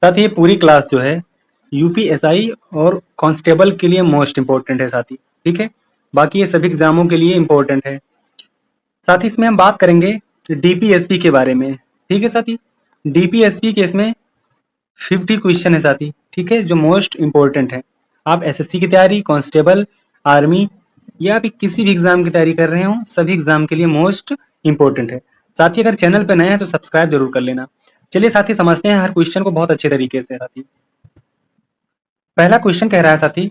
साथी ये पूरी क्लास जो है यूपीएसआई और कांस्टेबल के लिए मोस्ट इम्पोर्टेंट है साथी, ठीक है। बाकी ये सभी एग्जामों के लिए इम्पोर्टेंट है। साथ ही इसमें हम बात करेंगे डीपीएसपी के बारे में, ठीक है साथी। डीपीएसपी के इसमें 50 क्वेश्चन है साथी, ठीक है, जो मोस्ट इम्पोर्टेंट है। आप एसएससी की तैयारी, कांस्टेबल, आर्मी या फिर किसी भी एग्जाम की तैयारी कर रहे हो, सभी एग्जाम के लिए मोस्ट इम्पोर्टेंट है। साथी अगर चैनल पर नए हैं तो सब्सक्राइब जरूर कर लेना। चलिए साथी समझते हैं हर क्वेश्चन को बहुत अच्छे तरीके से साथी। पहला क्वेश्चन कह रहा है साथी,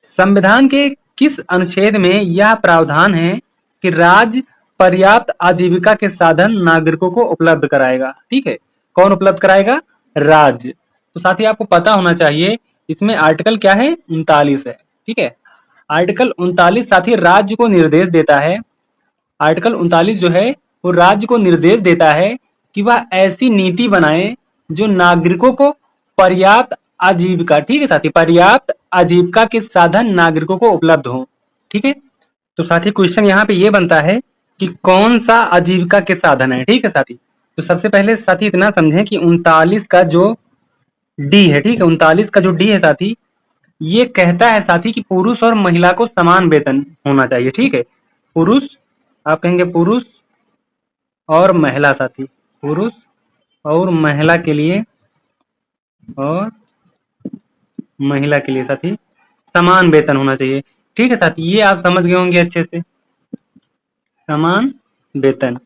संविधान के किस अनुच्छेद में यह प्रावधान है कि राज्य पर्याप्त आजीविका के साधन नागरिकों को उपलब्ध कराएगा, ठीक है। कौन उपलब्ध कराएगा? राज्य। तो साथी आपको पता होना चाहिए इसमें आर्टिकल क्या है? 39 है, ठीक है। आर्टिकल 39 साथी राज्य को निर्देश देता है, आर्टिकल 39 जो है वो राज्य को निर्देश देता है कि वह ऐसी नीति बनाए जो नागरिकों को पर्याप्त आजीविका, ठीक है साथी, पर्याप्त आजीविका के साधन नागरिकों को उपलब्ध हो, ठीक है। तो साथी क्वेश्चन यहाँ पे ये बनता है कि कौन सा आजीविका के साधन है, ठीक है साथी। तो सबसे पहले साथी इतना समझें कि 39 का जो डी है, ठीक है, 39 का जो डी है साथी, ये कहता है साथी कि पुरुष और महिला को समान वेतन होना चाहिए, ठीक है। पुरुष, आप कहेंगे पुरुष और महिला साथी, पुरुष और महिला के लिए, और महिला के लिए साथी समान वेतन होना चाहिए, ठीक है साथी। ये आप समझ गए होंगे अच्छे से, समान वेतन।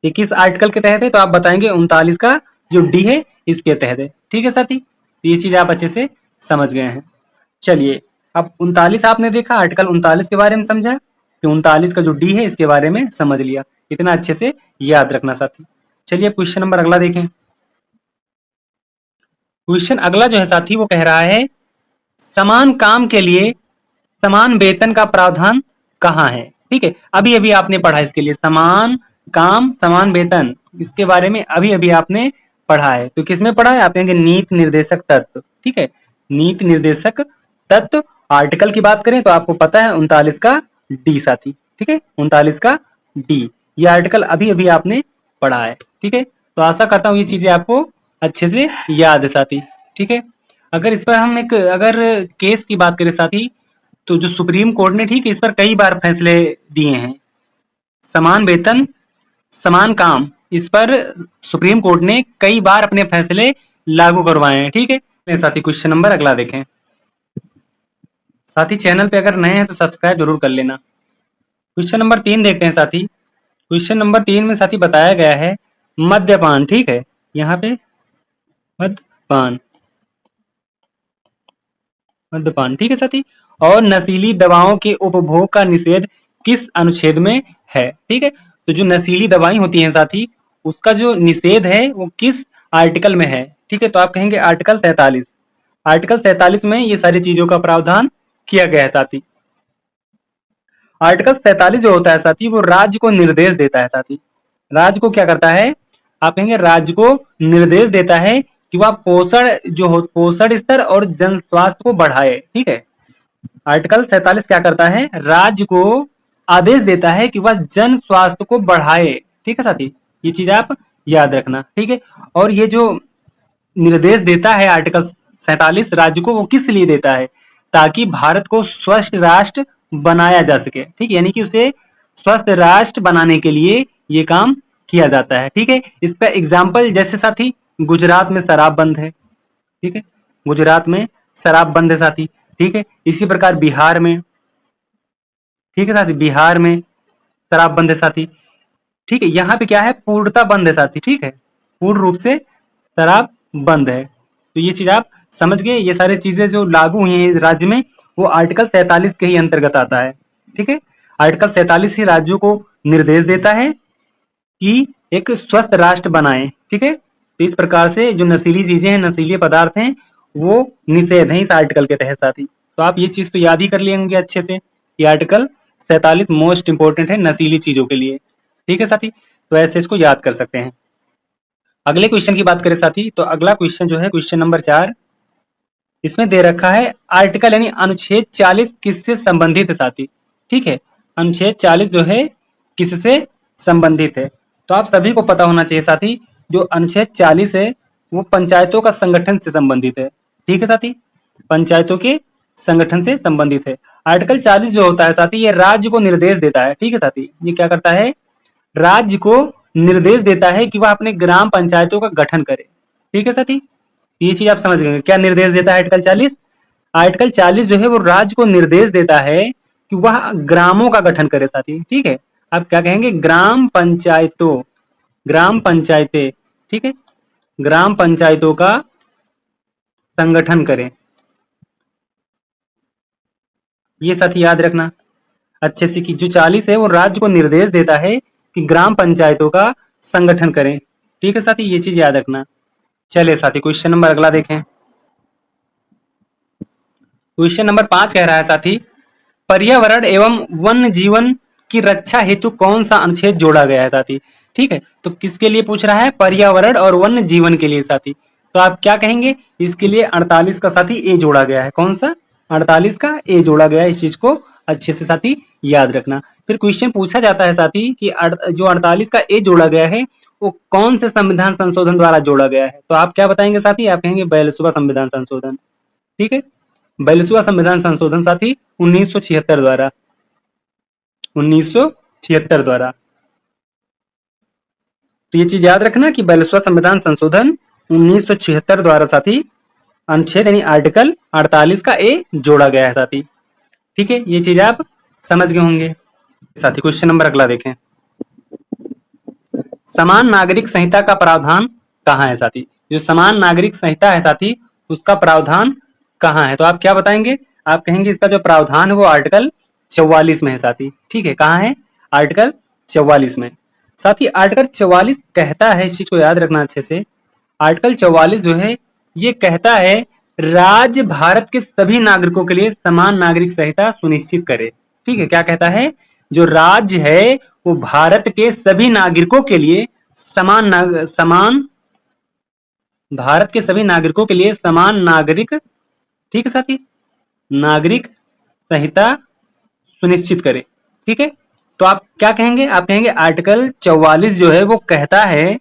ये किस आर्टिकल के तहत है? तो आप बताएंगे 39 का जो डी है इसके तहत है, ठीक है साथी। ये चीज आप अच्छे से समझ गए हैं। चलिए अब 39 आपने देखा, आर्टिकल 39 के बारे में समझा, कि 39 का जो डी है इसके बारे में समझ लिया। इतना अच्छे से याद रखना साथी। चलिए क्वेश्चन नंबर अगला देखें। क्वेश्चन अगला जो है साथी वो कह रहा है, समान काम के लिए समान वेतन का प्रावधान कहाँ है, ठीक है। अभी अभी आपने पढ़ा इसके लिए, समान काम समान वेतन, इसके बारे में अभी अभी आपने पढ़ा है। तो किसमें पढ़ा है? आप कहेंगे नीति निर्देशक तत्व, ठीक है, नीति निर्देशक तत्व। आर्टिकल की बात करें तो आपको पता है 39 का डी साथी, ठीक है, 39 का डी। ये आर्टिकल अभी अभी आपने पढ़ा है, ठीक है। तो आशा करता हूँ ये चीजें आपको अच्छे से याद है साथी, ठीक है। अगर इस पर हम एक अगर केस की बात करें साथी, तो जो सुप्रीम कोर्ट ने, ठीक है, इस पर कई बार फैसले दिए हैं। समान वेतन समान काम, इस पर सुप्रीम कोर्ट ने कई बार अपने फैसले लागू करवाए हैं, ठीक है साथी। क्वेश्चन नंबर अगला देखें साथी। चैनल पे अगर नए हैं तो सब्सक्राइब जरूर कर लेना। क्वेश्चन नंबर 3 देखते हैं साथी। क्वेश्चन नंबर 3 में साथी बताया गया है मद्यपान, ठीक है, यहाँ पे मद्यपान, मद्यपान, ठीक है साथी, और नशीली दवाओं के उपभोग का निषेध किस अनुच्छेद में है, ठीक है। तो जो नशीली दवाएं होती हैं साथी, उसका जो निषेध है वो किस आर्टिकल में है, ठीक है। तो आप कहेंगे आर्टिकल 47। आर्टिकल 47 में ये सारी चीजों का प्रावधान किया गया है साथी। आर्टिकल 47 जो होता है साथी वो राज्य को निर्देश देता है साथी। राज्य को क्या करता है? आप कहेंगे राज्य को निर्देश देता है कि वह पोषण जो हो, पोषण स्तर और जन स्वास्थ्य को बढ़ाए, ठीक है। आर्टिकल 47 क्या करता है? राज्य को आदेश देता है कि वह जन स्वास्थ्य को बढ़ाए, ठीक है साथी। ये चीज आप याद रखना, ठीक है। और ये जो निर्देश देता है आर्टिकल 47 राज्य को, वो किस लिए देता है? ताकि भारत को स्वस्थ राष्ट्र बनाया जा सके, ठीक है, यानी कि उसे स्वस्थ राष्ट्र बनाने के लिए ये काम किया जाता है, ठीक है। इसका एग्जाम्पल जैसे साथी गुजरात में शराब बंद है, ठीक है, गुजरात में शराब बंद है साथी, ठीक है। इसी प्रकार बिहार में, ठीक है साथी, बिहार में शराब बंद है साथी, ठीक है। यहाँ पे क्या है? पूर्णता बंद है साथी, ठीक है, पूर्ण रूप से शराब बंद है। तो ये चीज आप समझ गए। ये सारी चीजें जो लागू हुई हैं राज्य में वो आर्टिकल 47 के ही अंतर्गत आता है, ठीक है। आर्टिकल 47 ही राज्यों को निर्देश देता है कि एक स्वस्थ राष्ट्र बनाए, ठीक है। तो इस प्रकार से जो नशीली चीजें हैं, नशीले पदार्थ हैं, वो निषेध है इस आर्टिकल के तहत साथी। तो आप ये चीज तो याद ही कर लेंगे अच्छे से। ये आर्टिकल 47 मोस्ट इंपोर्टेंट है नशीली चीजों के लिए, ठीक है साथी। तो ऐसे इसको याद कर सकते हैं। अगले क्वेश्चन की बात करें साथी, तो अगला क्वेश्चन जो है क्वेश्चन नंबर 4, इसमें दे रखा है आर्टिकल यानी अनुच्छेद 40 किससे संबंधित है साथी, ठीक है। अनुच्छेद 40 जो है किससे संबंधित है? तो आप सभी को पता होना चाहिए साथी, जो अनुच्छेद 40 है वो पंचायतों का संगठन से संबंधित है। ठीक है साथी, पंचायतों के संगठन से संबंधित है। आर्टिकल 40 जो होता है साथी, ये राज्य को निर्देश देता है। ठीक है साथी, ये क्या करता है, राज्य को निर्देश देता है कि वह अपने ग्राम पंचायतों का गठन करे। ठीक है साथी, ये चीज आप समझ गए। क्या निर्देश देता है आर्टिकल 40? आर्टिकल 40 जो है वो राज्य को निर्देश देता है कि वह ग्रामों का गठन करे साथी। ठीक है, आप क्या कहेंगे, ग्राम पंचायतों, ग्राम पंचायतें, ठीक है, ग्राम पंचायतों का संगठन करें। ये साथी याद रखना अच्छे से कि जो 40 है वो राज्य को निर्देश देता है कि ग्राम पंचायतों का संगठन करें। ठीक है साथी, ये चीज याद रखना। चलिए साथी, क्वेश्चन नंबर अगला देखें। क्वेश्चन नंबर 5 कह रहा है साथी, पर्यावरण एवं वन्य जीवन की रक्षा हेतु कौन सा अनुच्छेद जोड़ा गया है साथी। ठीक है, तो किसके लिए पूछ रहा है, पर्यावरण और वन्य जीवन के लिए साथी। तो आप क्या कहेंगे, इसके लिए 48 का साथी ए जोड़ा गया है। कौन सा, 48 का ए जोड़ा गया है। इस चीज को अच्छे से साथी याद रखना। फिर क्वेश्चन पूछा जाता है साथी कि जो 48 का ए जोड़ा गया है वो कौन से संविधान संशोधन द्वारा जोड़ा गया है। तो आप क्या बताएंगे साथी, आप कहेंगे 42वां संविधान संशोधन। ठीक है, 42वां संविधान संशोधन साथी 1976 द्वारा, 1976 द्वारा। तो ये चीज याद रखना कि 42वां संविधान संशोधन 1976 द्वारा साथी अनुच्छेद यानी आर्टिकल 48 का ए जोड़ा गया है साथी। ठीक है, ये चीज आप समझ गए होंगे साथी। क्वेश्चन नंबर अगला देखें, समान नागरिक संहिता का प्रावधान कहाँ है साथी। जो समान नागरिक संहिता है साथी उसका प्रावधान कहाँ है। तो आप क्या बताएंगे, आप कहेंगे इसका जो प्रावधान है वो आर्टिकल 44 में है साथी। ठीक है, कहाँ है, आर्टिकल 44 में साथी। आर्टिकल 44 कहता है, इस चीज को याद रखना अच्छे से, आर्टिकल 44 जो है ये कहता है राज्य भारत के सभी नागरिकों के लिए समान नागरिक संहिता सुनिश्चित करे। ठीक है, क्या कहता है, जो राज्य है वो भारत के सभी नागरिकों के लिए समान भारत के सभी नागरिकों के लिए समान नागरिक, ठीक है साथी, नागरिक संहिता सुनिश्चित करे। ठीक है, तो आप क्या कहेंगे, आप कहेंगे आर्टिकल 44 जो है वो कहता है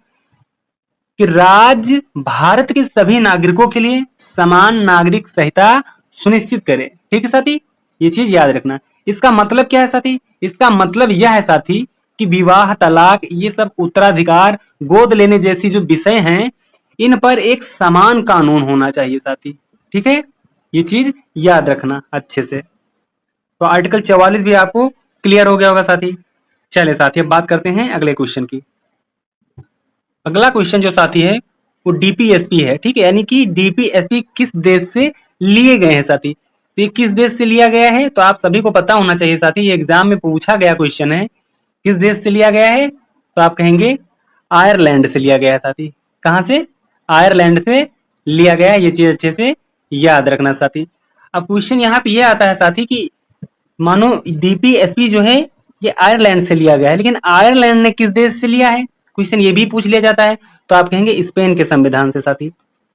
कि राज्य भारत के सभी नागरिकों के लिए समान नागरिक संहिता सुनिश्चित करे। ठीक है साथी, ये चीज याद रखना। इसका मतलब क्या है साथी, इसका मतलब यह है साथी कि विवाह, तलाक, ये सब उत्तराधिकार, गोद लेने जैसी जो विषय हैं इन पर एक समान कानून होना चाहिए साथी। ठीक है, ये चीज याद रखना अच्छे से। तो आर्टिकल 44 भी आपको क्लियर हो गया होगा साथी। चले साथी, अब बात करते हैं अगले क्वेश्चन की। अगला क्वेश्चन जो साथी है वो डीपीएसपी है। ठीक है, यानी कि डीपीएसपी किस देश से लिए गए हैं साथी। तो ये किस देश से लिया गया है तो आप सभी को पता होना चाहिए साथी, ये एग्जाम में पूछा गया क्वेश्चन है। किस देश से लिया गया है तो आप कहेंगे आयरलैंड से लिया गया है साथी। कहां से, आयरलैंड से लिया गया है। ये चीज अच्छे से याद रखना साथी। अब क्वेश्चन यहाँ पे ये आता है साथी कि मानो डीपीएसपी जो है ये आयरलैंड से लिया गया है, लेकिन आयरलैंड ने किस देश से लिया है, क्वेश्चन ये भी पूछ लिया जाता है। तो आप कहेंगे स्पेन के संविधान से साथी।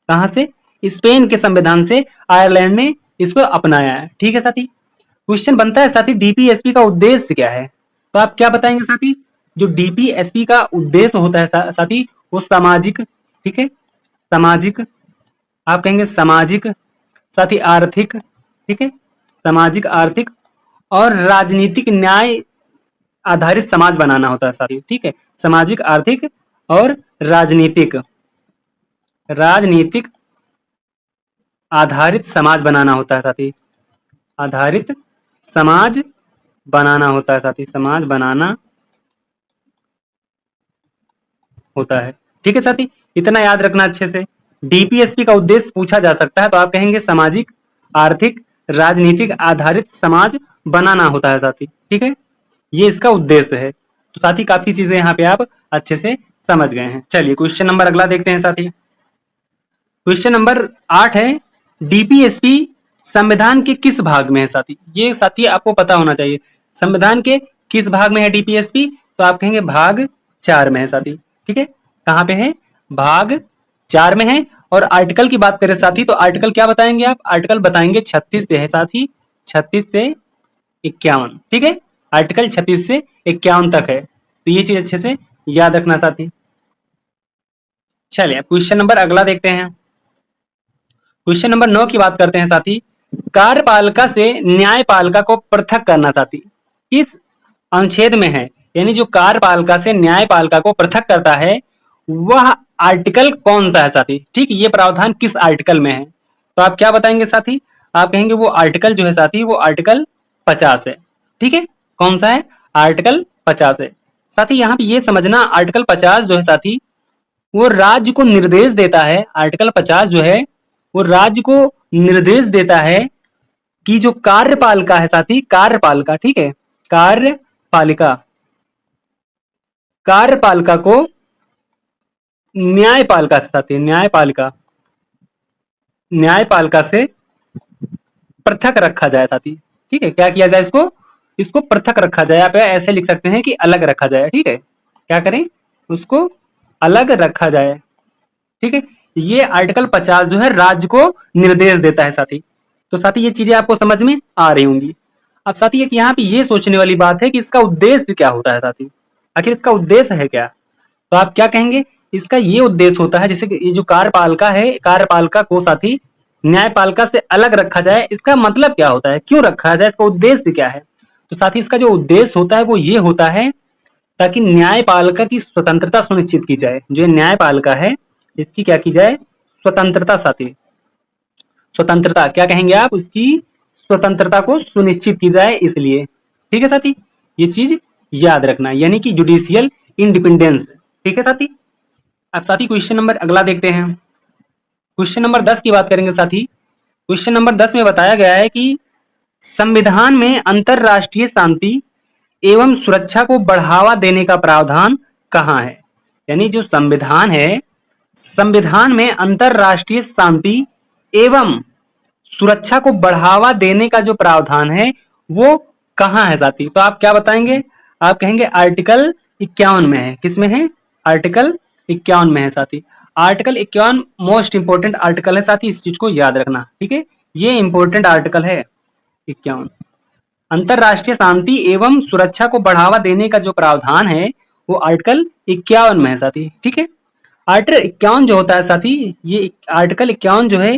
कहां से, स्पेन के संविधान से आयरलैंड ने इसको अपनाया है। ठीक है साथी, क्वेश्चन बनता है साथी डीपीएसपी का उद्देश्य क्या है। तो आप क्या बताएंगे साथी, जो डीपीएसपी का उद्देश्य होता है साथी वो सामाजिक, ठीक है, सामाजिक, आप कहेंगे सामाजिक साथी, आर्थिक, ठीक है, सामाजिक, आर्थिक और राजनीतिक न्याय आधारित समाज बनाना होता है साथी। ठीक है, सामाजिक, आर्थिक और राजनीतिक आधारित समाज बनाना होता है साथी। आधारित समाज बनाना होता है साथी, समाज बनाना होता है। ठीक है साथी, इतना याद रखना अच्छे से। डीपीएसपी का उद्देश्य पूछा जा सकता है तो आप कहेंगे सामाजिक, आर्थिक, राजनीतिक आधारित समाज बनाना होता है साथी। ठीक है, ये इसका उद्देश्य है। तो साथी काफी चीजें यहाँ पे आप अच्छे से समझ गए हैं। चलिए क्वेश्चन नंबर अगला देखते हैं साथी। क्वेश्चन नंबर 8 है, डीपीएसपी संविधान के किस भाग में है साथी। ये साथी आपको पता होना चाहिए, संविधान के किस भाग में है डीपीएसपी। तो आप कहेंगे भाग 4 में है साथी। ठीक है, कहाँ पे है, भाग 4 में है। और आर्टिकल की बात करें साथी तो आर्टिकल क्या बताएंगे आप, आर्टिकल बताएंगे 36 से है साथी, 36 से 51। ठीक है, आर्टिकल 36 से 51 तक है। तो ये चीज अच्छे से याद रखना साथी। चलिए क्वेश्चन नंबर अगला देखते हैं। क्वेश्चन नंबर 9 की बात करते हैं साथी। कार्यपालिका से न्यायपालिका को पृथक करना साथी किस अनुच्छेद में है? यानी जो कार्यपालिका से न्यायपालिका को पृथक करता है वह आर्टिकल कौन सा है साथी? ठीक, ये प्रावधान किस आर्टिकल में है? तो आप क्या बताएंगे साथी? आप कहेंगे वो आर्टिकल जो है साथी वो आर्टिकल 50 है। ठीक है, कौन सा है? आर्टिकल 50 है साथी। यहाँ पे ये समझना आर्टिकल 50 जो है साथी वो राज्य को निर्देश देता है। आर्टिकल 50 जो है वो राज्य को निर्देश देता है कि जो कार्यपालिका है साथी, कार्यपालिका, ठीक है, कार्यपालिका, कार्यपालिका को न्यायपालिका से साथी, न्यायपालिका, न्यायपालिका से पृथक रखा जाए साथी। ठीक है, क्या किया जाए? इसको इसको पृथक रखा जाए। आप ऐसे लिख सकते हैं कि अलग रखा जाए। ठीक है, क्या करें? उसको अलग रखा जाए। ठीक है, ये आर्टिकल 50 जो है राज्य को निर्देश देता है साथी। तो साथी ये चीजें आपको समझ में आ रही होंगी। अब साथी एक यहाँ पे ये सोचने वाली बात है कि इसका उद्देश्य क्या होता है साथी? आखिर इसका उद्देश्य है क्या? तो आप क्या कहेंगे? इसका ये उद्देश्य होता है, जैसे कि ये जो कार्यपालिका है, कार्यपालिका को साथी न्यायपालिका से अलग रखा जाए। इसका मतलब क्या होता है? क्यों रखा जाए? इसका उद्देश्य क्या है? तो साथी इसका जो उद्देश्य होता है वो ये होता है ताकि न्यायपालिका की स्वतंत्रता सुनिश्चित की जाए। जो न्यायपालिका है इसकी क्या की जाए? स्वतंत्रता साथी, स्वतंत्रता, क्या कहेंगे आप? उसकी स्वतंत्रता को सुनिश्चित की जाए इसलिए। ठीक है साथी, ये चीज याद रखना, यानी कि जुडिशियल इंडिपेंडेंस। ठीक है साथी। अब साथी क्वेश्चन नंबर अगला देखते हैं। क्वेश्चन नंबर 10 की बात करेंगे साथी। क्वेश्चन नंबर 10 में बताया गया है कि संविधान में अंतरराष्ट्रीय शांति एवं सुरक्षा को बढ़ावा देने का प्रावधान कहाँ है? यानी जो संविधान है, संविधान में अंतरराष्ट्रीय शांति एवं सुरक्षा को बढ़ावा देने का जो प्रावधान है वो कहाँ है साथी? तो आप क्या बताएंगे? आप कहेंगे आर्टिकल 51 में है। किस में है? आर्टिकल 51 में है साथी। आर्टिकल 51 मोस्ट इंपोर्टेंट आर्टिकल है साथी, इस चीज को याद रखना। ठीक है, ये इंपोर्टेंट आर्टिकल है 51। अंतरराष्ट्रीय शांति एवं सुरक्षा को बढ़ावा देने का जो प्रावधान है वो आर्टिकल 51 में है साथी। ठीक है, आर्टिकल 51 जो होता है साथी, ये आर्टिकल 51 जो है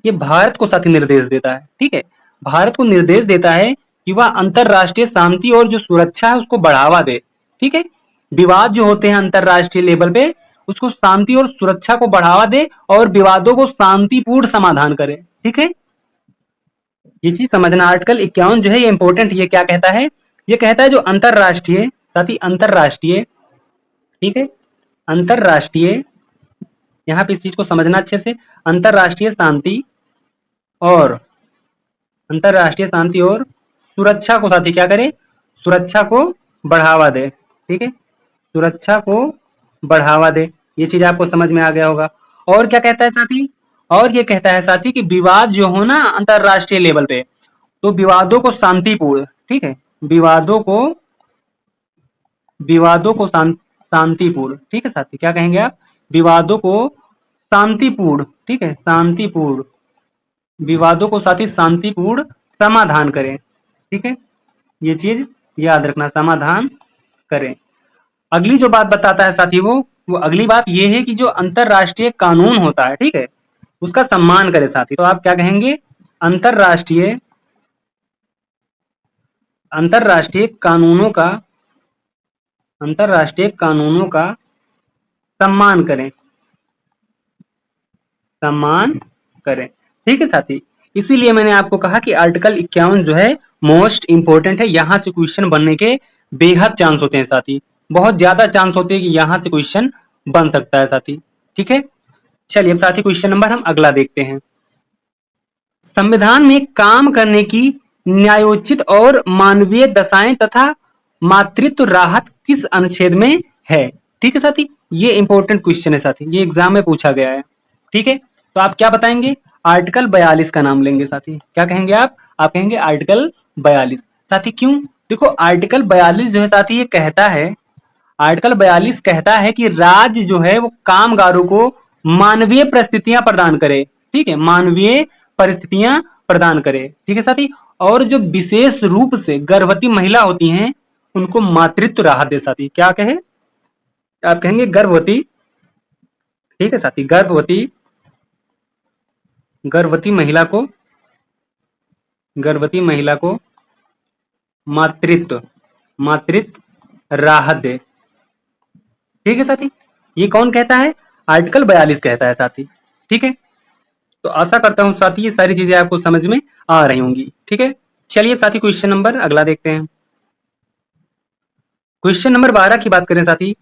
ये भारत को साथी निर्देश देता है। ठीक है, भारत को निर्देश देता है कि वह अंतरराष्ट्रीय शांति और जो सुरक्षा है उसको बढ़ावा दे। ठीक है, विवाद जो होते हैं अंतरराष्ट्रीय लेवल पे उसको शांति और सुरक्षा को बढ़ावा दे और विवादों को शांतिपूर्ण समाधान करे। ठीक है, ये चीज समझना। आर्टिकल 51 जो है ये इंपॉर्टेंट, ये क्या कहता है? ये कहता है जो अंतरराष्ट्रीय साथी, अंतरराष्ट्रीय, ठीक है, अंतरराष्ट्रीय, यहाँ पे इस चीज को समझना अच्छे से, अंतरराष्ट्रीय शांति और अंतरराष्ट्रीय शांति और सुरक्षा को साथी क्या करे? सुरक्षा को बढ़ावा दे। ठीक है, सुरक्षा को बढ़ावा दे। ये चीज आपको समझ में आ गया होगा। और क्या कहता है साथी? और ये कहता है साथी कि विवाद जो हो ना अंतरराष्ट्रीय लेवल पे, तो विवादों को शांतिपूर्ण, ठीक है, विवादों को शांतिपूर्ण, ठीक है साथी, क्या कहेंगे आप? विवादों को शांतिपूर्ण, ठीक है, शांतिपूर्ण, विवादों को साथी शांतिपूर्ण समाधान करें। ठीक है, ये चीज याद रखना, समाधान करें। अगली जो बात बताता है साथी वो अगली बात ये है कि जो अंतरराष्ट्रीय कानून होता है, ठीक है, उसका सम्मान करे साथी। तो आप क्या कहेंगे? अंतरराष्ट्रीय कानूनों का सम्मान करें, सम्मान करें। ठीक है साथी, इसीलिए मैंने आपको कहा कि आर्टिकल 51 जो है मोस्ट इंपोर्टेंट है। यहां से क्वेश्चन बनने के बेहद चांस होते हैं साथी, बहुत ज्यादा चांस होते हैं कि यहां से क्वेश्चन बन सकता है साथी। ठीक है, चलिए अब साथी क्वेश्चन नंबर हम अगला देखते हैं। संविधान में काम करने की न्यायोचित और मानवीय दशाएं तथा मातृत्व राहत किस अनुच्छेद में है? ठीक है साथी, ये इंपॉर्टेंट क्वेश्चन है साथी, ये एग्जाम में पूछा गया है। ठीक है, तो आप क्या बताएंगे? आर्टिकल 42 का नाम लेंगे साथी। क्या कहेंगे आप? आप कहेंगे आर्टिकल 42 साथी। क्यों? देखो आर्टिकल 42 जो है साथी ये कहता है, आर्टिकल 42 कहता है कि राज्य जो है वो कामगारों को मानवीय परिस्थितियां प्रदान करे। ठीक है, मानवीय परिस्थितियां प्रदान करे। ठीक है साथी, और जो विशेष रूप से गर्भवती महिला होती हैं उनको मातृत्व राहत दे साथी। क्या कहे? आप कहेंगे गर्भवती ठीक है साथी, गर्भवती महिला को मातृत्व राहत दे। ठीक है साथी, ये कौन कहता है? आर्टिकल 42 कहता है साथी। ठीक है, तो आशा करता हूं साथी ये सारी चीजें आपको समझ में आ रही होंगी। ठीक है, चलिए साथी क्वेश्चन नंबर अगला देखते हैं। क्वेश्चन नंबर 12 की बात करें साथी,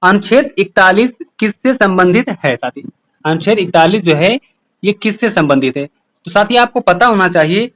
अनुच्छेद 41 किससे संबंधित है साथी? अनुच्छेद 41 जो है ये किससे संबंधित है? तो साथी आपको पता होना चाहिए,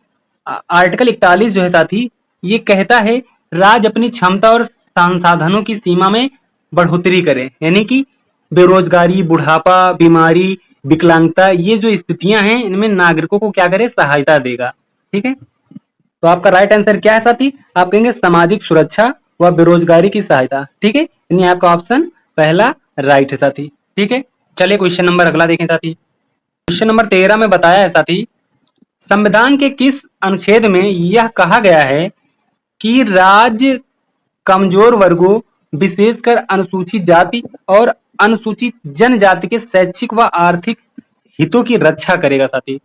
आर्टिकल 41 जो है साथी ये कहता है राज्य अपनी क्षमता और संसाधनों की सीमा में बढ़ोतरी करे, यानी कि बेरोजगारी, बुढ़ापा, बीमारी, विकलांगता, ये जो स्थितियां हैं इनमें नागरिकों को क्या करे? सहायता देगा। ठीक है, तो आपका राइट आंसर क्या है साथी? आप कहेंगे सामाजिक सुरक्षा व बेरोजगारी की सहायता। ठीक है, यानी आपका ऑप्शन पहला राइट है साथी। ठीक है, चलिए क्वेश्चन नंबर अगला देखें साथी। क्वेश्चन नंबर 13 में बताया है साथी, संविधान के किस अनुच्छेद में यह कहा गया है कि राज्य कमजोर वर्गों, विशेषकर अनुसूचित जाति और अनुसूचित जनजाति के शैक्षिक व आर्थिक हितों की रक्षा करेगा साथी?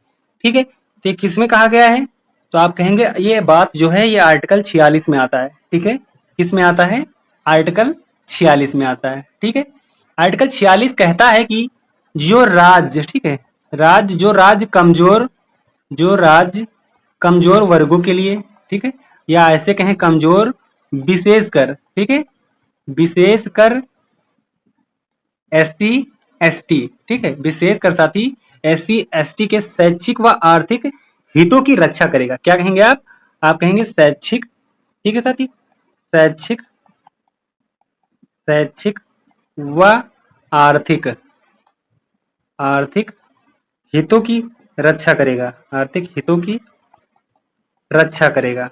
ठीक है, तो ये किसमें कहा गया है? तो आप कहेंगे ये बात जो है ये आर्टिकल 46 में आता है। ठीक है, किसमें आता है? आर्टिकल 46 में आता है। ठीक है, आर्टिकल 46 कहता है कि जो राज्य, ठीक है, जो राज्य कमजोर वर्गों के लिए, ठीक है, या ऐसे कहें कमजोर विशेषकर, ठीक है, विशेषकर एससी एसटी, ठीक है, विशेषकर साथी एससी एसटी के शैक्षिक व आर्थिक हितों की रक्षा करेगा। क्या कहेंगे आप? आप कहेंगे शैक्षिक। ठीक है साथी, शैक्षिक व आर्थिक हितों की रक्षा करेगा। आर्थिक हितों की रक्षा करेगा।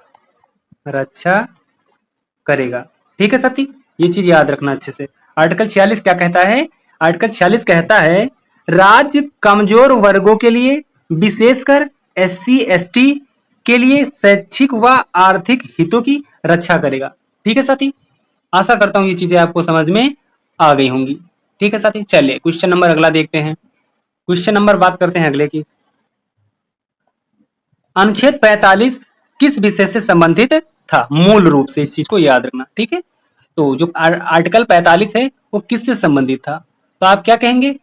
ठीक है साथी, ये चीज याद रखना अच्छे से। आर्टिकल 46 क्या कहता है? आर्टिकल 46 कहता है राज्य कमजोर वर्गों के लिए, विशेषकर एससी एसटी के लिए शैक्षिक व आर्थिक हितों की रक्षा करेगा। ठीक है साथी, आशा करता हूं ये चीजें आपको समझ में आ गई होंगी। ठीक है साथी, चलिए क्वेश्चन नंबर अगला देखते हैं। क्वेश्चन नंबर बात करते हैं अगले की। अनुच्छेद 45 किस विषय से संबंधित था? मूल रूप से इस चीज को याद रखना। ठीक है, तो जो आर्टिकल 45 है वो किससे संबंधित था? तो आप क्या कहेंगे?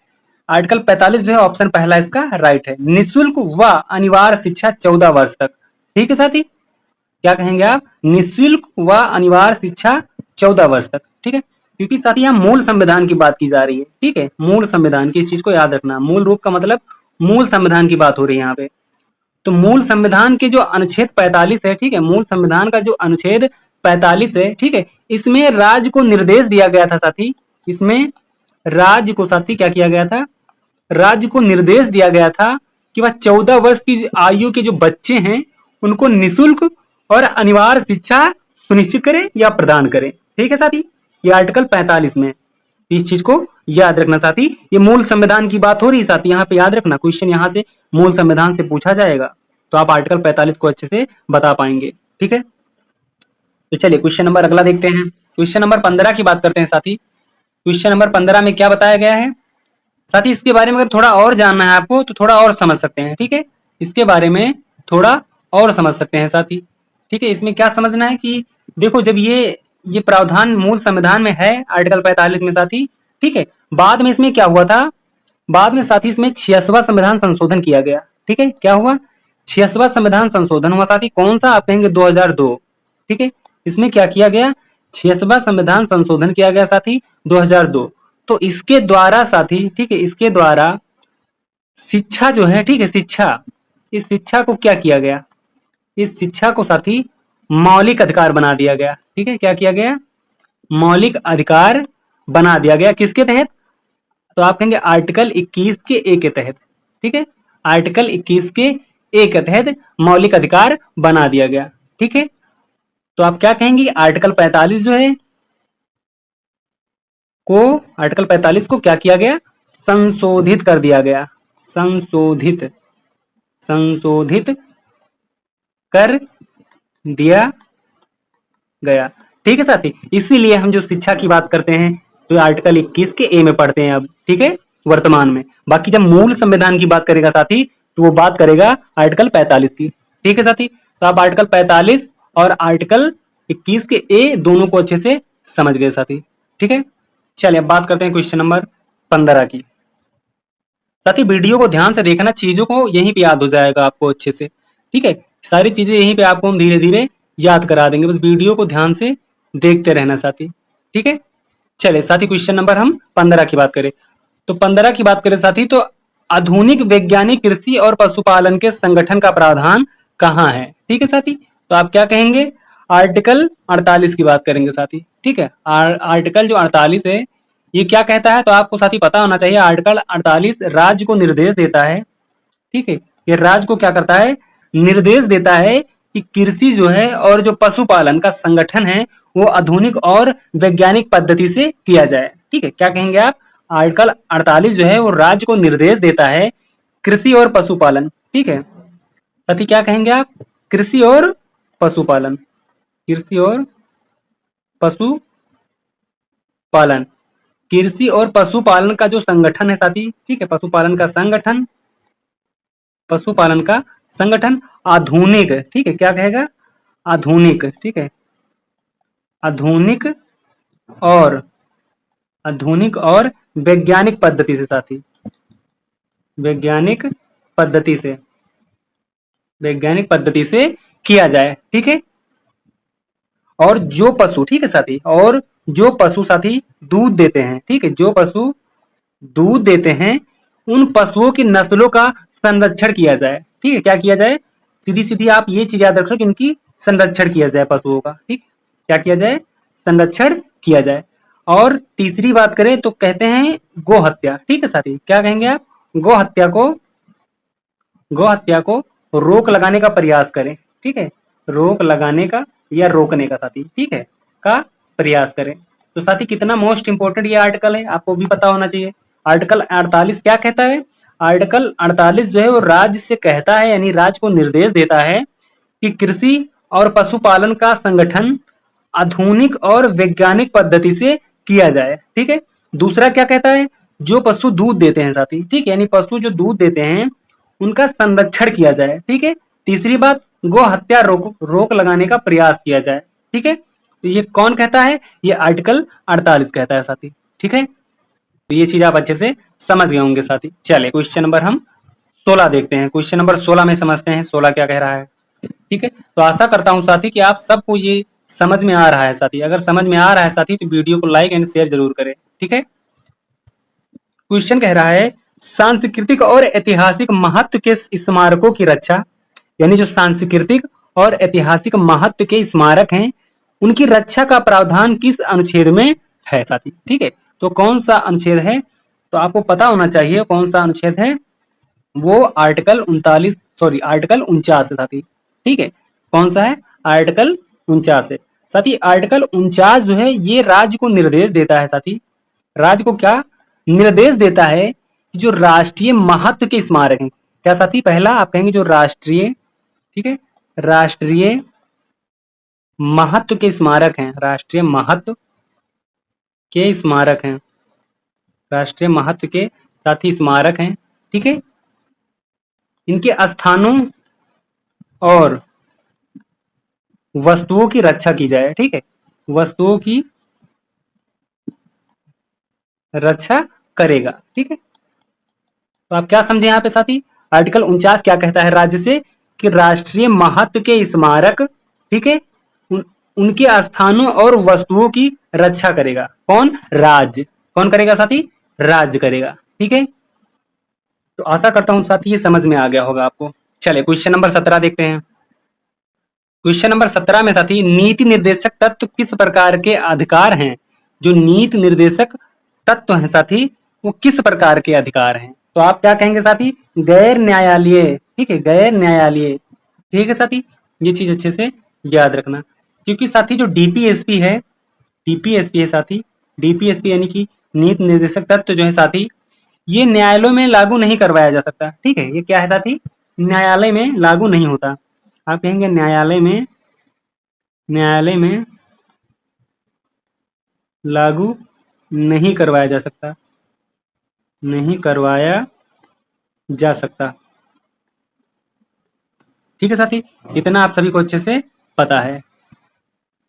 आर्टिकल 45 जो है ऑप्शन पहला इसका राइट है, निःशुल्क व अनिवार्य शिक्षा 14 वर्ष तक। ठीक है साथी, क्या कहेंगे आप? निःशुल्क व अनिवार्य शिक्षा 14 वर्ष तक। ठीक है, क्योंकि साथी यहाँ मूल संविधान की बात की जा रही है। ठीक है, मूल संविधान की, इस चीज को याद रखना। मूल रूप का मतलब मूल संविधान की बात हो रही है यहाँ पे। तो मूल संविधान के जो अनुच्छेद 45 है, ठीक है, मूल संविधान का जो अनुच्छेद 45 है, ठीक है, इसमें राज्य को निर्देश दिया गया था साथी, इसमें राज्य को साथी क्या किया गया था? राज्य को निर्देश दिया गया था कि वह 14 वर्ष की आयु के जो बच्चे हैं उनको निःशुल्क और अनिवार्य शिक्षा सुनिश्चित करे या प्रदान करे। ठीक है साथी, ये आर्टिकल 45 में, इस चीज को याद रखना साथी। ये मूल संविधान की बात हो रही है साथी, यहाँ पे याद रखना, क्वेश्चन यहाँ से मूल संविधान से पूछा जाएगा तो आप आर्टिकल 45 को अच्छे से बता पाएंगे। ठीक है, तो चलिए क्वेश्चन नंबर अगला देखते हैं। क्वेश्चन नंबर 15 की बात करते हैं साथी। क्वेश्चन नंबर 15 में क्या बताया गया है साथी? इसके बारे में अगर थोड़ा और जानना है आपको तो थोड़ा और समझ सकते हैं। ठीक है, इसके बारे में थोड़ा और समझ सकते हैं साथी। ठीक है, इसमें क्या समझना है कि देखो, जब ये प्रावधान मूल संविधान में है आर्टिकल 45 में साथी, ठीक है, बाद में इसमें क्या हुआ था? बाद में साथी इसमें 86वां संविधान संशोधन किया गया। ठीक है, क्या हुआ? 86वां संविधान संशोधन हुआ साथी। कौन सा? आप कहेंगे 2002। ठीक है, इसमें क्या किया गया? 86वां संविधान संशोधन किया गया साथी 2002। तो इसके द्वारा साथी, ठीक है, इसके द्वारा शिक्षा जो है, ठीक है, शिक्षा, इस शिक्षा को क्या किया गया? इस शिक्षा को साथी मौलिक अधिकार बना दिया गया। ठीक है, क्या किया गया? मौलिक अधिकार बना दिया गया। किसके तहत? तो आप कहेंगे आर्टिकल 21 के ए के तहत। ठीक है, आर्टिकल 21 के ए के तहत मौलिक अधिकार बना दिया गया। ठीक है, तो आप क्या कहेंगे? आर्टिकल 45 जो है को, आर्टिकल 45 को क्या किया गया? संशोधित कर दिया गया। संशोधित कर दिया गया। ठीक है साथी, इसीलिए हम जो शिक्षा की बात करते हैं तो आर्टिकल 21 के ए में पढ़ते हैं अब। ठीक है, वर्तमान में। बाकी जब मूल संविधान की बात करेगा साथी तो वो बात करेगा आर्टिकल 45 की। ठीक है साथी, तो आप आर्टिकल 45 और आर्टिकल 21 के ए दोनों को अच्छे से समझ गए साथी। ठीक है, चलिए अब बात करते हैं क्वेश्चन नंबर 15 की। साथी वीडियो को ध्यान से देखना, चीजों को यहीं पे याद हो जाएगा आपको अच्छे से। ठीक है, सारी चीजें यहीं पे आपको हम धीरे धीरे याद करा देंगे, बस वीडियो को ध्यान से देखते रहना साथी। ठीक है, चलिए साथी क्वेश्चन नंबर हम 15 की बात करें तो 15 की बात करें साथी तो आधुनिक वैज्ञानिक कृषि और पशुपालन के संगठन का प्रावधान कहाँ है। ठीक है साथी, तो आप क्या कहेंगे, आर्टिकल 48 की बात करेंगे साथी। ठीक है, आर्टिकल जो 48 है ये क्या कहता है, तो आपको साथी पता होना चाहिए। आर्टिकल 48 राज्य को निर्देश देता है। ठीक है, ये राज्य को क्या करता है, निर्देश देता है कि कृषि जो है और जो पशुपालन का संगठन है वो आधुनिक और वैज्ञानिक पद्धति से किया जाए। ठीक है, क्या कहेंगे आप, आर्टिकल 48 जो है वो राज्य को निर्देश देता है कृषि और पशुपालन। ठीक है साथी, क्या कहेंगे आप, कृषि और पशुपालन, कृषि और पशुपालन, कृषि और पशुपालन का जो संगठन है साथी। ठीक है, पशुपालन का संगठन, पशुपालन का संगठन आधुनिक। ठीक है, क्या कहेगा, आधुनिक। ठीक है, आधुनिक और आधुनिक और वैज्ञानिक पद्धति से साथी, वैज्ञानिक पद्धति से, वैज्ञानिक पद्धति से किया जाए। ठीक है, और जो पशु, ठीक है साथी, और जो पशु साथी दूध देते हैं, ठीक है, जो पशु दूध देते हैं उन पशुओं की नस्लों का संरक्षण किया जाए। ठीक है, क्या किया जाए, सीधी सीधी आप ये चीज याद रखो कि इनकी संरक्षण किया जाए पशुओं का। ठीक, क्या किया जाए, संरक्षण किया जाए। और तीसरी बात करें तो कहते हैं गो हत्या। ठीक है साथी, क्या कहेंगे आप, गो हत्या को, गो हत्या को रोक लगाने का प्रयास करें। ठीक है, रोक लगाने का या रोकने का साथी, ठीक है, का प्रयास करें। तो साथी कितना मोस्ट इंपोर्टेंट ये आर्टिकल है आपको भी पता होना चाहिए। आर्टिकल 48 क्या कहता है, आर्टिकल 48 जो है वो राज्य से कहता है, यानी राज्य को निर्देश देता है कि कृषि और पशुपालन का संगठन आधुनिक और वैज्ञानिक पद्धति से किया जाए। ठीक है, दूसरा क्या कहता है, जो पशु दूध देते हैं साथी, ठीक है, यानी पशु जो दूध देते हैं उनका संरक्षण किया जाए। ठीक है, तीसरी बात, गो हत्या रोक लगाने का प्रयास किया जाए। ठीक है, तो ये कौन कहता है, ये आर्टिकल 48 कहता है साथी। ठीक है, तो ये चीज आप अच्छे से समझ गए होंगे साथी। चलिए क्वेश्चन नंबर हम 16 देखते हैं। क्वेश्चन नंबर 16 में समझते हैं 16 क्या कह रहा है। ठीक है, तो आशा करता हूं साथी कि आप सबको ये समझ में आ रहा है साथी। अगर समझ में आ रहा है साथी तो वीडियो को लाइक एंड शेयर जरूर करें। ठीक है, क्वेश्चन कह रहा है सांस्कृतिक और ऐतिहासिक महत्व के स्मारकों की रक्षा, यानी जो सांस्कृतिक और ऐतिहासिक महत्व के स्मारक हैं उनकी रक्षा का प्रावधान किस अनुच्छेद में है साथी। ठीक है, तो कौन सा अनुच्छेद है, तो आपको पता होना चाहिए कौन सा अनुच्छेद है, वो आर्टिकल 39, सॉरी आर्टिकल 49 है साथी। ठीक है, कौन सा है, आर्टिकल 49 है साथी। आर्टिकल 49 जो है ये राज्य को निर्देश देता है साथी, राज्य को क्या निर्देश देता है कि जो राष्ट्रीय महत्व के स्मारक हैं, क्या साथी, पहला आप कहेंगे जो राष्ट्रीय, ठीक है, राष्ट्रीय महत्व के स्मारक हैं, राष्ट्रीय महत्व के स्मारक हैं, राष्ट्रीय महत्व के साथ ही स्मारक हैं। ठीक है, इनके स्थानों और वस्तुओं की रक्षा की जाए। ठीक है, वस्तुओं की रक्षा करेगा। ठीक है, तो आप क्या समझे यहाँ पे साथी, आर्टिकल 49 क्या कहता है राज्य से कि राष्ट्रीय महत्व के स्मारक, ठीक है, उनके स्थानों और वस्तुओं की रक्षा करेगा कौन, राज्य। कौन करेगा साथी, राज्य करेगा। ठीक है, तो आशा करता हूं साथी ये समझ में आ गया होगा आपको। चलिए क्वेश्चन नंबर 17 देखते हैं। क्वेश्चन नंबर 17 में साथी नीति निर्देशक तत्व किस प्रकार के अधिकार हैं, जो नीति निर्देशक तत्व हैं साथी वो किस प्रकार के अधिकार हैं, तो आप क्या कहेंगे साथी, गैर न्यायालय। ठीक है, गैर न्यायालय। ठीक है साथी, ये चीज अच्छे से याद रखना, क्योंकि साथी जो डीपीएसपी है, डीपीएसपी है साथी, डीपीएसपी यानी कि नीति निर्देशक तत्व जो है साथी ये न्यायालयों में लागू नहीं करवाया जा सकता। ठीक है, ये क्या है साथी, न्यायालय में लागू नहीं होता। आप कहेंगे न्यायालय में, न्यायालय में लागू नहीं करवाया जा सकता, नहीं करवाया जा सकता। ठीक है साथी, इतना आप सभी को अच्छे से पता है।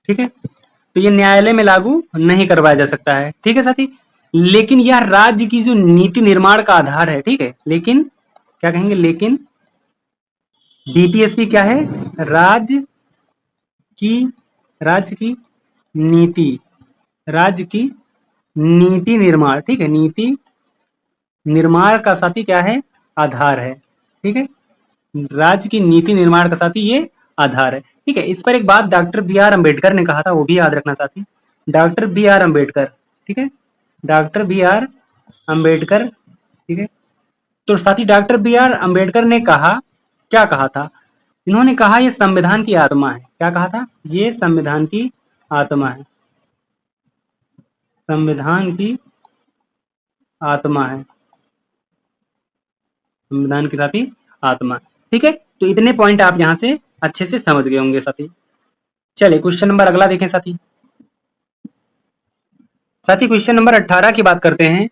ठीक है, तो ये न्यायालय में लागू नहीं करवाया जा सकता है। ठीक है साथी, लेकिन यह राज्य की जो नीति निर्माण का आधार है। ठीक है, लेकिन क्या कहेंगे, लेकिन डीपीएसपी क्या है, राज्य की राज्य की नीति राज्य की नीति निर्माण, ठीक है, नीति निर्माण का साथी क्या है, आधार है। ठीक है, राज्य की नीति निर्माण का साथी ये आधार है। ठीक है, इस पर एक बात डॉक्टर बी आर अम्बेडकर ने कहा था, वो भी याद रखना साथी। डॉक्टर बी आर अम्बेडकर, ठीक है, डॉक्टर बी आर अम्बेडकर। ठीक है, तो साथी डॉक्टर बी आर अम्बेडकर ने कहा, क्या कहा था, इन्होंने कहा ये संविधान की आत्मा है। क्या कहा था, ये संविधान की आत्मा है, संविधान की आत्मा है, संविधान के साथी आत्मा। ठीक है, तो इतने पॉइंट आप यहां से अच्छे से समझ गए होंगे साथी। चलिए क्वेश्चन नंबर अगला देखें साथी। साथी क्वेश्चन नंबर 18 की बात करते हैं।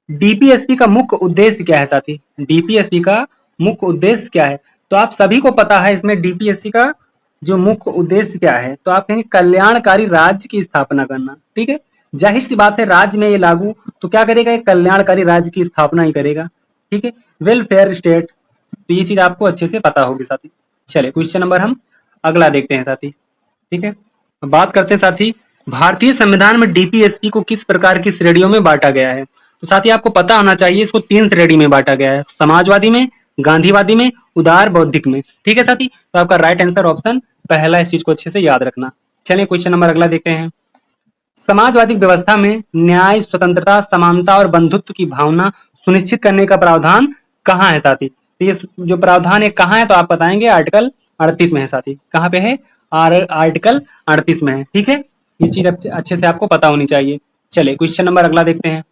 डीपीएसपी का मुख्य उद्देश्य क्या है साथी, डीपीएसपी का मुख्य उद्देश्य क्या है। तो आप सभी को पता है इसमें डीपीएससी का जो मुख्य उद्देश्य क्या है, तो आप कहेंगे कल्याणकारी राज्य की स्थापना करना। ठीक है, जाहिर सी बात है, राज्य में ये लागू तो क्या करेगा, एक कल्याणकारी राज्य की स्थापना ही करेगा। ठीक है, वेलफेयर स्टेट, तो ये चीज आपको अच्छे से पता होगी साथी। चलिए क्वेश्चन नंबर हम अगला देखते हैं साथी। ठीक है, बात करते हैं साथी, भारतीय संविधान में डीपीएसपी को किस प्रकार की श्रेणियों में बांटा गया है। तो साथी आपको पता होना चाहिए, इसको 3 श्रेणी में बांटा गया है, समाजवादी में, गांधीवादी में, उदार बौद्धिक में। ठीक है साथी, तो आपका राइट आंसर ऑप्शन पहला, इस चीज को अच्छे से याद रखना। चलिए क्वेश्चन नंबर अगला देखते हैं। समाजवादी व्यवस्था में न्याय, स्वतंत्रता, समानता और बंधुत्व की भावना सुनिश्चित करने का प्रावधान कहाँ है साथी। तो ये जो प्रावधान है कहाँ है, तो आप बताएंगे आर्टिकल 38 में है साथी। कहाँ पे है, आर्टिकल 38 में है। ठीक है, ये चीज अच्छे से आपको पता होनी चाहिए। चलिए क्वेश्चन नंबर अगला देखते हैं।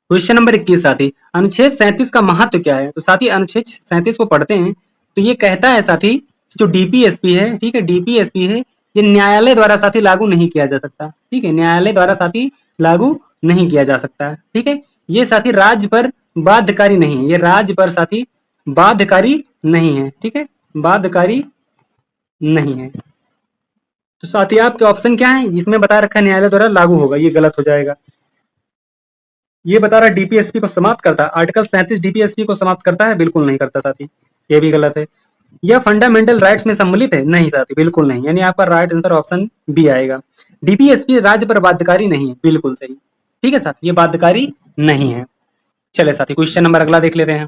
क्वेश्चन नंबर 21 साथी, अनुच्छेद 37 का महत्व क्या है। तो साथी अनुच्छेद 37 को पढ़ते हैं तो ये कहता है साथी, जो डीपीएसपी है, ठीक है, डीपीएसपी है, ये न्यायालय द्वारा साथी लागू नहीं किया जा सकता। ठीक है, न्यायालय द्वारा साथी लागू नहीं किया जा सकता। ठीक है, ये साथी राज्य पर बाध्यकारी नहीं है, ये राज्य पर साथी बाध्यकारी नहीं है। ठीक है, बाध्यकारी नहीं है। तो साथी आपके ऑप्शन क्या है, इसमें बता रखा है न्यायालय द्वारा लागू होगा, ये गलत हो जाएगा। ये बता रहा डीपीएसपी को समाप्त करता है, आर्टिकल 37 डीपीएसपी को समाप्त करता है, बिल्कुल नहीं करता साथी, ये भी गलत है। यह फंडामेंटल राइट्स में सम्मिलित है, नहीं साथी, बिल्कुल नहीं, यानी आपका राइट आंसर ऑप्शन बी आएगा। डीपीएसपी राज्य पर बाध्यकारी नहीं है, बिल्कुल सही। ठीक है साथी, ये बाध्यकारी नहीं है। चले साथी क्वेश्चन नंबर अगला देख लेते हैं।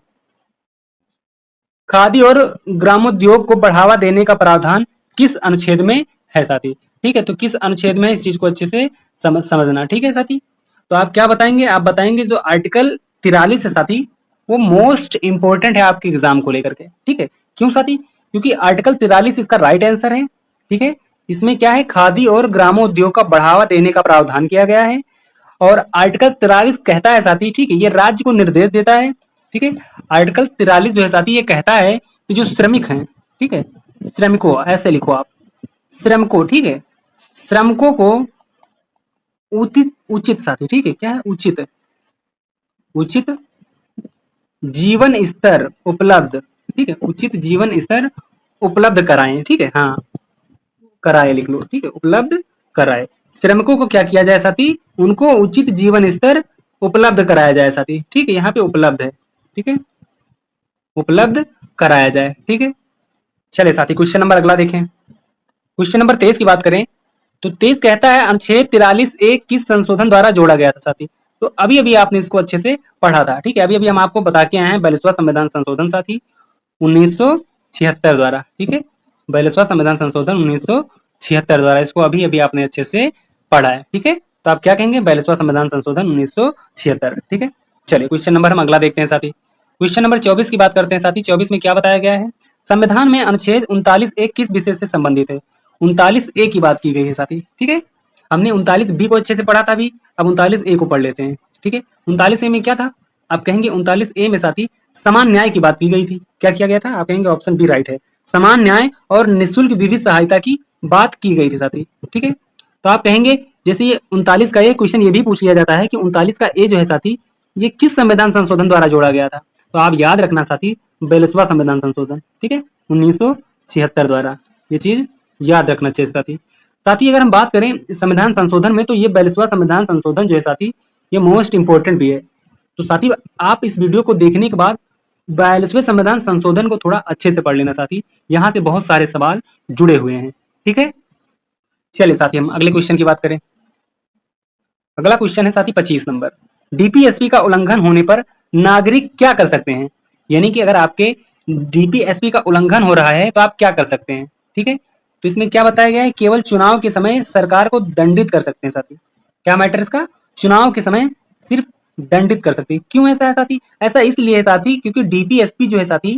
खादी और ग्रामोद्योग को बढ़ावा देने का प्रावधान किस अनुच्छेद में है साथी। ठीक है, तो किस अनुच्छेद में, इस चीज को अच्छे से समझना। ठीक है साथी, तो आप क्या बताएंगे, आप बताएंगे जो आर्टिकल 43 है साथी, वो मोस्ट इंपोर्टेंट है आपके एग्जाम को लेकर के। ठीक है, क्यों साथी, क्योंकि आर्टिकल 43 इसका राइट आंसर है। ठीक है, इसमें क्या है, खादी और ग्रामोद्योग का बढ़ावा देने का प्रावधान किया गया है। और आर्टिकल 43 कहता है साथी, ठीक है, ये राज्य को निर्देश देता है। ठीक है, आर्टिकल 43 जो है साथी, ये कहता है कि जो श्रमिक हैं, ठीक है, श्रमिकों, ऐसे लिखो आप, श्रमिकों, ठीक है, श्रमिकों को उचित उचित साथी, ठीक है, क्या है, उचित उचित जीवन स्तर उपलब्ध, ठीक है, उचित जीवन स्तर उपलब्ध कराएं। ठीक है, हाँ, कराए लिख लो, ठीक है, उपलब्ध कराए। श्रमिकों को क्या किया जाए साथी, उनको उचित जीवन स्तर उपलब्ध कराया जाए साथी। ठीक है, यहाँ पे उपलब्ध है, ठीक है, उपलब्ध कराया जाए। ठीक है, चले साथी क्वेश्चन नंबर अगला देखें। क्वेश्चन नंबर 23 की बात करें तो 23 कहता है अनुच्छेद 43A किस संशोधन द्वारा जोड़ा गया था साथी। तो अभी अभी आपने इसको अच्छे से पढ़ा था। ठीक है, अभी अभी हम आपको बता के आए हैं 42वां संविधान संशोधन साथी 1976 द्वारा। ठीक है, 42वां संविधान संशोधन 1976 द्वारा, इसको अभी अभी आपने अच्छे से पढ़ा है। ठीक है, तो आप क्या कहेंगे, 42वां संविधान संशोधन 1976। ठीक है, चलिए क्वेश्चन नंबर हम अगला देखते हैं साथी। क्वेश्चन नंबर 24 की बात करते हैं साथी। 24 में क्या बताया गया है, संविधान में अनुच्छेद 39A किस विषय से संबंधित है। 39A की बात की गई है साथी। ठीक है, हमने 39B को अच्छे से पढ़ा था अभी, अब 39A को पढ़ लेते हैं। ठीक है, 39A में क्या था, आप कहेंगे 39A में साथी समान न्याय की बात की गई थी। क्या किया गया था, आप कहेंगे ऑप्शन बी राइट है, समान न्याय और निःशुल्क विविध सहायता की बात की गई थी साथी। ठीक है, तो आप कहेंगे जैसे ये 39 का ये क्वेश्चन ये भी पूछ लिया जाता है कि 39 का ए जो है साथी, ये किस संविधान संशोधन द्वारा जोड़ा गया था? तो आप याद रखना साथी, 42वां संविधान संशोधन, ठीक है, 1976 द्वारा। ये चीज याद रखना चाहिए साथी। साथी अगर हम बात करें संविधान संशोधन में, तो ये 42वां संविधान संशोधन जो है साथी, ये मोस्ट इंपोर्टेंट भी है। तो साथी आप इस वीडियो को देखने के बाद 42वें संविधान संशोधन को थोड़ा अच्छे से पढ़ लेना साथी, यहाँ से बहुत सारे सवाल जुड़े हुए हैं, ठीक है। चलिए साथी हम अगले क्वेश्चन की बात करें। अगला क्वेश्चन है साथी 25 नंबर। डीपीएसपी का उल्लंघन होने पर नागरिक क्या कर सकते हैं? यानी कि अगर आपके डीपीएसपी का उल्लंघन हो रहा है तो आप क्या कर सकते हैं, ठीक है। तो इसमें क्या बताया गया है, केवल चुनाव के समय सरकार को दंडित कर सकते हैं साथी। क्या मैटर इसका? चुनाव के समय सिर्फ दंडित कर सकते हैं। क्यों ऐसा है साथी? ऐसा इसलिए है साथी क्योंकि डीपीएसपी जो है साथी,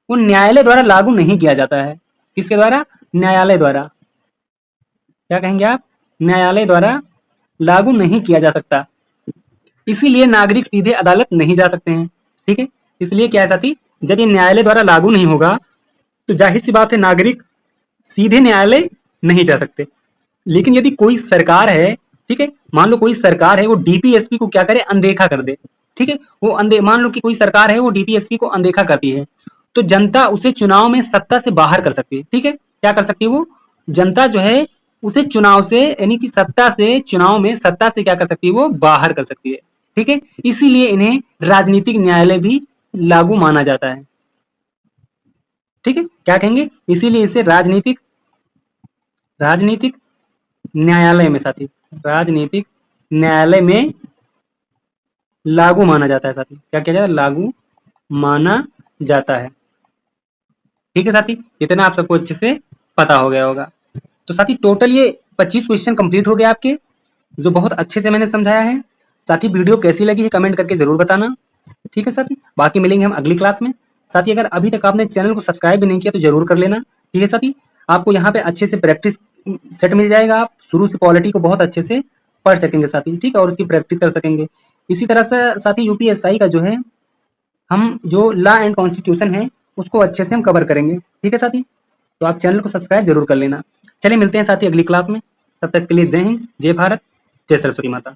वो न्यायालय द्वारा लागू नहीं किया जाता है। किसके द्वारा? न्यायालय द्वारा। क्या कहेंगे आप? न्यायालय द्वारा लागू नहीं किया जा सकता, इसीलिए नागरिक सीधे अदालत नहीं जा सकते हैं, ठीक है। इसलिए क्या है साथी, जब ये न्यायालय द्वारा लागू नहीं होगा तो जाहिर सी बात है नागरिक सीधे न्यायालय नहीं जा सकते। लेकिन यदि कोई सरकार है, ठीक है, मान लो कोई सरकार है, वो डीपीएसपी को क्या करे, अनदेखा कर दे, ठीक है, वो मान लो कि कोई सरकार है वो डीपीएसपी को अनदेखा करती है, तो जनता उसे चुनाव में सत्ता से बाहर कर सकती है, ठीक है। क्या कर सकती है वो जनता जो है, उसे चुनाव से, यानी कि सत्ता से, चुनाव में सत्ता से क्या कर सकती है, वो बाहर कर सकती है, ठीक है। इसीलिए इन्हें राजनीतिक न्यायालय भी लागू माना जाता है, ठीक है। क्या कहेंगे? इसीलिए इसे राजनीतिक राजनीतिक न्यायालय में साथी, राजनीतिक न्यायालय में लागू माना जाता है साथी। क्या किया जाता है? लागू माना जाता है, ठीक है साथी। इतना आप सबको अच्छे से पता हो गया होगा। तो साथी टोटल ये 25 क्वेश्चन कंप्लीट हो गए आपके, जो बहुत अच्छे से मैंने समझाया है। साथी वीडियो कैसी लगी है कमेंट करके जरूर बताना, ठीक है साथी। बाकी मिलेंगे हम अगली क्लास में। साथी अगर अभी तक आपने चैनल को सब्सक्राइब भी नहीं किया तो जरूर कर लेना, ठीक है साथी। आपको यहाँ पे अच्छे से प्रैक्टिस सेट मिल जाएगा, आप शुरू से पॉलिटी को बहुत अच्छे से पढ़ सकेंगे साथी, ठीक है, और उसकी प्रैक्टिस कर सकेंगे। इसी तरह से साथी यूपीएसआई का जो है, हम जो लॉ एंड कॉन्स्टिट्यूशन है उसको अच्छे से हम कवर करेंगे, ठीक है साथी। तो आप चैनल को सब्सक्राइब जरूर कर लेना। चलिए मिलते हैं साथी अगली क्लास में, तब तक के लिए जय हिंद, जय भारत, जय सरस्वती माता।